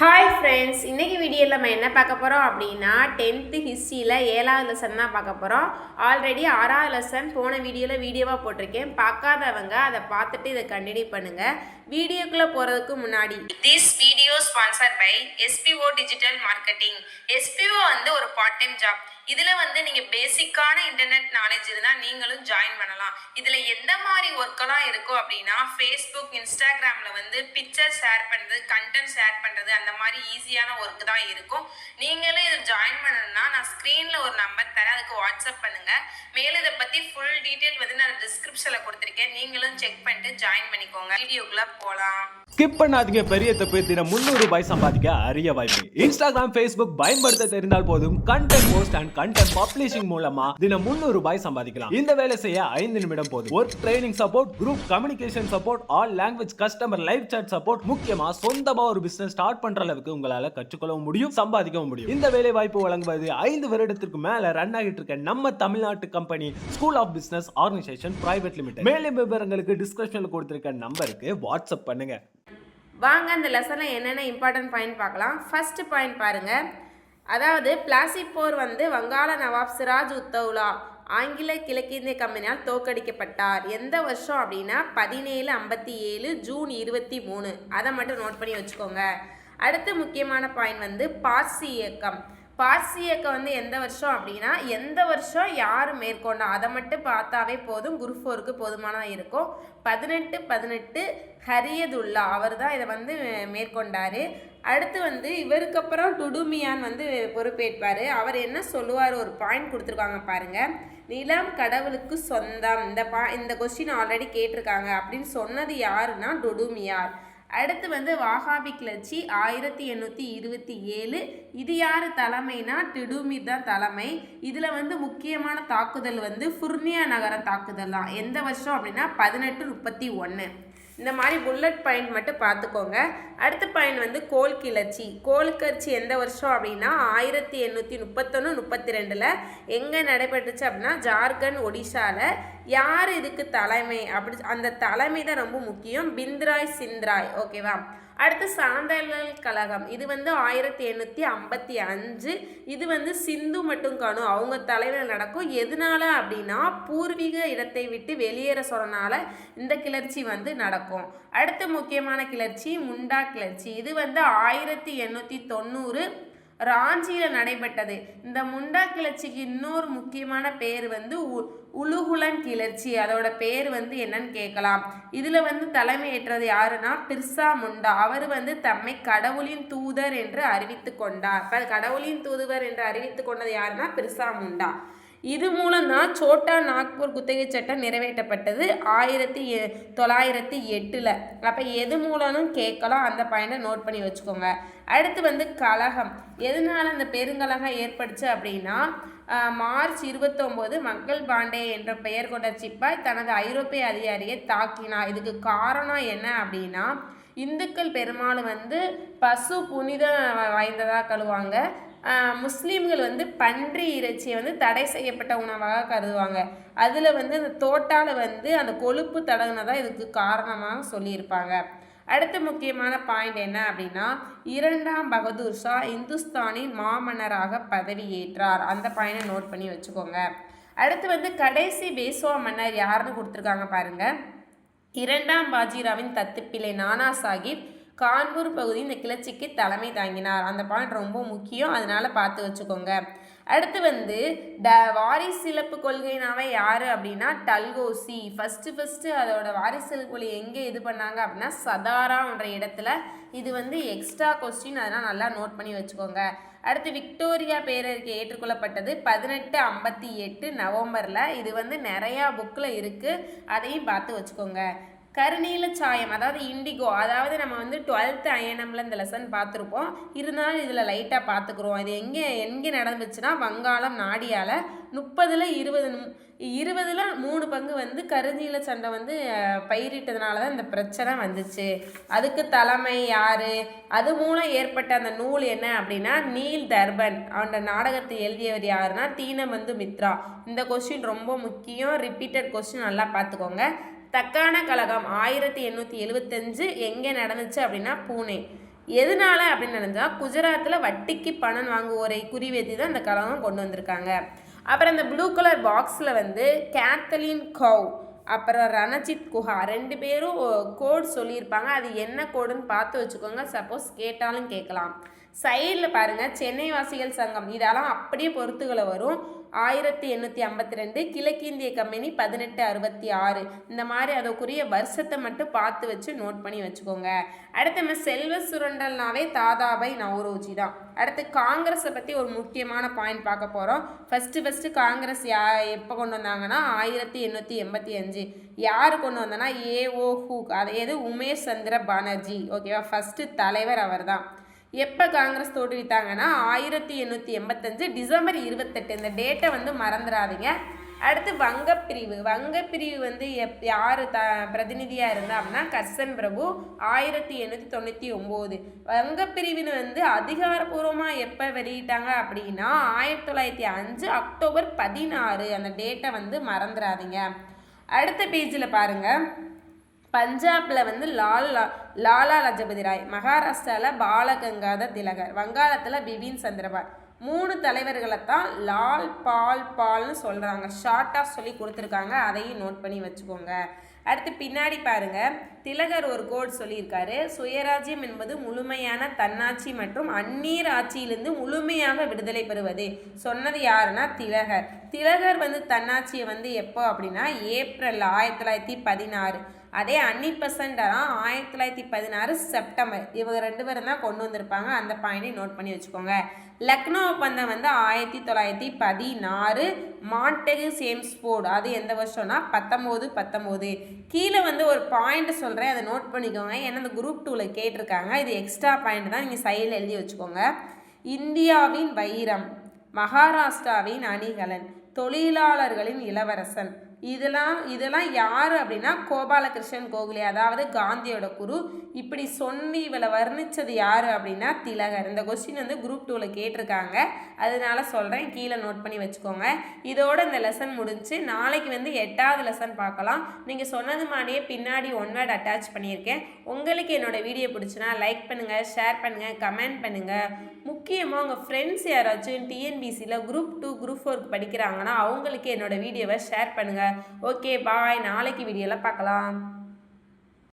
Hi friends, இன்றைக்கி வீடியோவில் நம்ம என்ன பார்க்க போகிறோம் அப்படின்னா 10th ஹிஸ்ட்ரியில் 7வது லெசன் தான் பார்க்க போகிறோம். ஆல்ரெடி 6வது லெசன் போன வீடியோவாக போட்டிருக்கேன். பார்க்காதவங்க அதை பார்த்துட்டு இதை கண்டினியூ பண்ணுங்கள். வீடியோக்குள்ளே போகிறதுக்கு முன்னாடி this video sponsored by SPO digital marketing. SPO ஒரு பார்ட் டைம் ஜாப். இதில் நீங்கள் பேசிக்கான இன்டர்நெட் நாலேஜ் இருந்தால் நீங்களும் ஜாயின் பண்ணலாம். இதில் எந்த மாதிரி ஒர்க்கெல்லாம் இருக்கும் அப்படின்னா ஃபேஸ்புக், இன்ஸ்டாகிராமில் பிக்சர் ஷேர் பண்ணுறது, கண்டென்ட் ஷேர் பண்ணுறது, அந்த மாதிரி ஈஸியான ஒர்க் தான் இருக்கும். நீங்களும் இதில் ஜாயின் பண்ணணும்னா நான் ஸ்க்ரீனில் ஒரு நம்பர் தரேன், அதுக்கு வாட்ஸ்அப் பண்ணுங்கள். மேலும் இதை பற்றி ஃபுல் டீட்டெயில் நான் டிஸ்கிரிப்ஷனில் கொடுத்துருக்கேன். நீங்களும் செக் பண்ணிட்டு ஜாயின் பண்ணிக்கோங்க. வீடியோக்குள்ளே போகலாம். ஸ்கிப் பண்ணாதீங்க. பெரிய தப்பு. தினம் 300 ரூபாய் சம்பாதிக்க அரிய வாய்ப்பு. இன்ஸ்டாகிராம், ஃபேஸ்புக் பயன்படுத்த தெரிந்தால் போதும். Content post and content publishing மூலமா தினம் 300 ரூபாய் சம்பாதிக்கலாம். இந்த வேலை செய்ய 5 நிமிடம் போதும். Work training support, group communication support, all language, customer live chat support, முக்கியமா சொந்தமா ஒரு பிசினஸ் ஸ்டார்ட் பண்ற அளவுக்கு உங்களால கற்றுக்கொள்ளவும் முடியும், சம்பாதிக்கவும் முடியும். இந்த வேலை வாய்ப்பு வழங்குவது 5 வருடத்திற்கு மேல ரன் ஆகிட்டு இருக்க நம்ம தமிழ்நாட்டு company school of business organisation private limited. மேலும் விவரங்களுக்கு டிஸ்கிரிப்ஷன்ல கொடுத்திருக்க நம்பருக்கு வாட்ஸ்அப் பண்ணுங்க. வாங்க அந்த லெசனில் என்னென்ன இம்பார்ட்டன்ட் பாயிண்ட் பார்க்கலாம். ஃபர்ஸ்ட் பாயிண்ட் பாருங்கள். அதாவது பிளாசிப் போர் வங்காள நவாப் சிராஜ் உத்தௌலா ஆங்கில கிழக்கிந்திய கம்பெனியால் தோற்கடிக்கப்பட்டார். எந்த வருஷம் அப்படின்னா 1757 ஜூன் 23. அதை மட்டும் நோட் பண்ணி வச்சுக்கோங்க. அடுத்து முக்கியமான பாயிண்ட் பார்சி இயக்கம். பார்சி இயக்கம் எந்த வருஷம் அப்படின்னா எந்த வருஷம் யார் மேற்கொண்டா அதை மட்டும் பார்த்தாவே போதும். குரூப் 4க்கு போதுமானதாக இருக்கும். 1818 ஹரியதுல்லா அவர் தான் இதை மேற்கொண்டார். அடுத்து இவருக்கு அப்புறம் டுடுமியான் பொறுப்பேற்பார். அவர் என்ன சொல்லுவார், ஒரு பாயிண்ட் கொடுத்துருக்காங்க பாருங்கள். நிலம் கடவுளுக்கு சொந்தம். இந்த கொஸ்டின் ஆல்ரெடி கேட்டிருக்காங்க. அப்படின்னு சொன்னது யாருன்னா டுடுமியார். அடுத்து வாகாபி கிளர்ச்சி 1827. இது யார் தலைமைனா டிடுமிர் தான் தலைமை. இதில் முக்கியமான தாக்குதல் ஃபுர்னியா நகரம் தாக்குதல் தான். எந்த வருஷம் அப்படின்னா 1831. இந்த மாதிரி புல்லட் பாயிண்ட் மட்டும் பார்த்துக்கோங்க. அடுத்த பாயிண்ட் கோல் கிளர்ச்சி. கோல் கிளர்ச்சி எந்த வருஷம் அப்படின்னா 1831-32 எங்கே நடைபெற்றுச்சு அப்படின்னா ஜார்க்கண்ட், ஒடிசாவில். யார் இதுக்கு தலைமை அப்படி அந்த தலைமை தான் ரொம்ப முக்கியம். பிந்த்ராய் சிந்த்ராய். ஓகேவா. அடுத்து சாந்தலல் கழகம். இது 1855. இது சிந்து மற்றும் கனு அவங்க தலைமையில் நடக்கும். எதனால அப்படின்னா பூர்வீக இடத்தை விட்டு வெளியேற சொன்னனால இந்த கிளர்ச்சி நடக்கும். அடுத்த முக்கியமான கிளர்ச்சி முண்டா கிளர்ச்சி. இது 1890 ராஞ்சியில் நடைபெற்றது. இந்த முண்டா கிளர்ச்சிக்கு இன்னொரு முக்கியமான பேர் உலுகுலன் கிளர்ச்சி. அதோட பேர் என்னன்னு கேட்கலாம். இதில் தலைமை ஏற்றது யாருன்னா பிர்சா முண்டா. அவர் தம்மை கடவுளின் தூதர் என்று அறிவித்து கொண்டார். கடவுளின் தூதுவர் என்று அறிவித்து கொண்டது யாருன்னா பிர்சா முண்டா. இது மூலம் தான் சோட்டா நாக்பூர் குத்தகை சட்டம் நிறைவேற்றப்பட்டது 1908. அப்போ எது மூலம்னு கேட்கலாம். அந்த பாயிண்டை நோட் பண்ணி வச்சுக்கோங்க. அடுத்து கலகம். எதனால அந்த பெருங்கலகம் ஏற்படுச்சு அப்படின்னா மார்ச் 29 மக்கள் பாண்டே என்ற பெயர் கொண்ட சிப்பாய் தனது ஐரோப்பிய அதிகாரியை தாக்கினார். இதுக்கு காரணம் என்ன அப்படின்னா இந்துக்கள் பெரும்பாலும் பசு புனித வாய்ந்ததாக கழுவாங்க. முஸ்லீம்கள் பன்றி இறைச்சியை தடை செய்யப்பட்ட உணவாக கருதுவாங்க. அதில் அந்த தோட்டால் அந்த கொழுப்பு தடகுனதான் இதுக்கு காரணமாக சொல்லியிருப்பாங்க. அடுத்த முக்கியமான பாயிண்ட் என்ன அப்படின்னா 2ஆம் பகதூர் ஷா இந்துஸ்தானின் மாமன்னராக பதவியேற்றார். அந்த பாயிண்டை நோட் பண்ணி வச்சுக்கோங்க. அடுத்து கடைசி பேஸ்வா மன்னர் யாருன்னு கொடுத்துருக்காங்க பாருங்கள். 2ஆம் பாஜிராவின் தத்துப்பிள்ளை நானா சாஹிப் கான்பூர் பகுதி இந்த கிளர்ச்சிக்கு தலைமை தாங்கினார். அந்த பாயிண்ட் ரொம்ப முக்கியம், அதனால பார்த்து வச்சுக்கோங்க. அடுத்து வாரிசிலப்பு கொள்கைனாவே யார் அப்படின்னா டல்கோசி. ஃபஸ்ட்டு அதோட வாரிசிலப்பு கொள்கை எங்கே இது பண்ணாங்க அப்படின்னா சதாரான்ற இடத்துல. இது எக்ஸ்ட்ரா கொஸ்டின், அதனால் நல்லா நோட் பண்ணி வச்சுக்கோங்க. அடுத்து விக்டோரியா பேரரசு ஏற்றுக்கொள்ளப்பட்டது 1858 நவம்பரில். இது நிறையா புக்கில் இருக்குது, அதையும் பார்த்து வச்சுக்கோங்க. கருநீல சாயம் அதாவது இண்டிகோ, அதாவது நம்ம 12th INMல இந்த லெசன் பார்த்துருப்போம். இருந்தாலும் இதில் லைட்டாக பார்த்துக்குறோம். இது எங்கே நடந்துச்சுன்னா வங்காளம் நாடியால் 30ல் 20ல் 3 பங்கு கருநீல சண்டை பயிரிட்டதுனால தான் இந்த பிரச்சனை வந்துச்சு. அதுக்கு தலைமை யார், அது மூலம் ஏற்பட்ட அந்த நூல் என்ன அப்படின்னா நீல் தர்பன். அவனோட நாடகத்தை எழுதியவர் யாருன்னா தீனபந்து மித்ரா. இந்த கொஸ்டின் ரொம்ப முக்கியம், ரிப்பீட்டட் கொஸ்டின், நல்லா பார்த்துக்கோங்க. தக்கான கழகம் 1875 எங்கே நடந்துச்சு அப்படின்னா பூனே. எதனால அப்படின்னு நினைஞ்சா குஜராத்தில் வட்டிக்கு பணம் வாங்குவோரை குறிவைத்து தான் இந்த கழகம் கொண்டு வந்திருக்காங்க. அப்புறம் இந்த ப்ளூ கலர் பாக்ஸில் வந்து கேத்தலின் கவ் அப்புறம் ரணஜித் குஹா 2 பேரும் கோட் சொல்லியிருப்பாங்க. அது என்ன கோடுன்னு பார்த்து வச்சுக்கோங்க, சப்போஸ் கேட்டாலும் கேட்கலாம். சைடில் பாருங்கள் சென்னை வாசிகள் சங்கம், இதெல்லாம் அப்படியே பொறுத்துகளை வரும். 1852, கிழக்கிந்திய கம்பெனி 1866, இந்த மாதிரி அதற்குரிய வருஷத்தை மட்டும் பார்த்து வச்சு நோட் பண்ணி வச்சுக்கோங்க. அடுத்து நம்ம செல்வ சுரண்டல்னாவே தாதாபாய் நவ்ரோஜி தான். அடுத்து காங்கிரஸை பற்றி ஒரு முக்கியமான பாயிண்ட் பார்க்க போகிறோம். ஃபஸ்ட்டு காங்கிரஸ் எப்போ கொண்டு வந்தாங்கன்னா 1885. யார் கொண்டு வந்தனா ஏஓ ஹூக், அதாவது உமேஷ் சந்திர பானர்ஜி. ஓகேவா, ஃபஸ்ட்டு தலைவர் அவர் தான். எப்போ காங்கிரஸ் தோற்றுவித்தாங்கன்னா 1885 டிசம்பர் 28. இந்த டேட்டை வந்து மறந்துடாதீங்க. அடுத்து வங்கப்பிரிவு வந்து யார் பிரதிநிதியாக இருந்தா அப்படின்னா கர்சன் பிரபு 1899. வங்கப்பிரிவினை வந்து அதிகாரப்பூர்வமாக எப்போ வெளியிட்டாங்க அப்படின்னா 1905 அக்டோபர் 16. அந்த டேட்டை வந்து மறந்துடாதீங்க. அடுத்த பேஜில் பாருங்கள், பஞ்சாபில் வந்து லாலா லஜபதி ராய், மகாராஷ்டிராவில் பாலகங்காதர் திலகர், வங்காளத்தில் பிபின் சந்திரபால். 3 தலைவர்களை தான் லால் பால்னு சொல்கிறாங்க. ஷார்ட்டாக சொல்லி கொடுத்துருக்காங்க, அதையும் நோட் பண்ணி வச்சுக்கோங்க. அடுத்து பின்னாடி பாருங்கள், திலகர் ஒரு கோட் சொல்லியிருக்காரு. சுயராஜ்யம் என்பது முழுமையான தன்னாட்சி மற்றும் அந்நீர் ஆட்சியிலிருந்து முழுமையாக விடுதலை பெறுவது. சொன்னது யாருன்னா திலகர் வந்து தன்னாட்சியை வந்து எப்போ அப்படின்னா ஏப்ரல் 1916. அதே அன்னிபெசண்டாக 1916 செப்டம்பர். இவங்க 2 பேரும் தான் கொண்டு வந்திருப்பாங்க. அந்த பாயிண்டை நோட் பண்ணி வச்சுக்கோங்க. லக்னோ ஒப்பந்தம் வந்து 1916. மாண்டெகு சேம்ஸ்போர்ட், அது எந்த வருஷம்னா 1919. கீழே வந்து ஒரு பாயிண்ட் சொல்கிறேன், அதை நோட் பண்ணிக்கோங்க. ஏன்னா இந்த குரூப் 2ல் கேட்டிருக்காங்க. இது எக்ஸ்ட்ரா பாயிண்ட் தான், நீங்கள் சைடில் எழுதி வச்சுக்கோங்க. இந்தியாவின் வைரம், மகாராஷ்டிராவின் அணிகலன், தொழிலாளர்களின் இளவரசன். இதெல்லாம் யார் அப்படின்னா கோபாலகிருஷ்ணன் கோகலே, அதாவது காந்தியோட குரு. இப்படி சொல்லி இவளை வர்ணித்தது யார் அப்படின்னா திலகர். இந்த கொஸ்டின் வந்து குரூப் 2ல் கேட்டிருக்காங்க, அதனால சொல்கிறேன், கீழே நோட் பண்ணி வச்சுக்கோங்க. இதோட இந்த லெசன் முடிஞ்சு. நாளைக்கு வந்து 8வது லெசன் பார்க்கலாம். நீங்கள் சொன்னது மாதிரியே பின்னாடி 1 வேர்ட் அட்டாச் பண்ணியிருக்கேன். உங்களுக்கு என்னோட வீடியோ பிடிச்சுன்னா லைக் பண்ணுங்கள், ஷேர் பண்ணுங்கள், கமெண்ட் பண்ணுங்கள். முக்கியமாக உங்கள் ஃப்ரெண்ட்ஸ் யாராச்சும் டிஎன்பிசியில் குரூப் 2 குரூப் 4 படிக்கிறாங்கன்னா அவங்களுக்கு என்னோட வீடியோவை ஷேர் பண்ணுங்கள். ஓகே பாய், நாளைக்கு வீடியோவில் பார்க்கலாம்.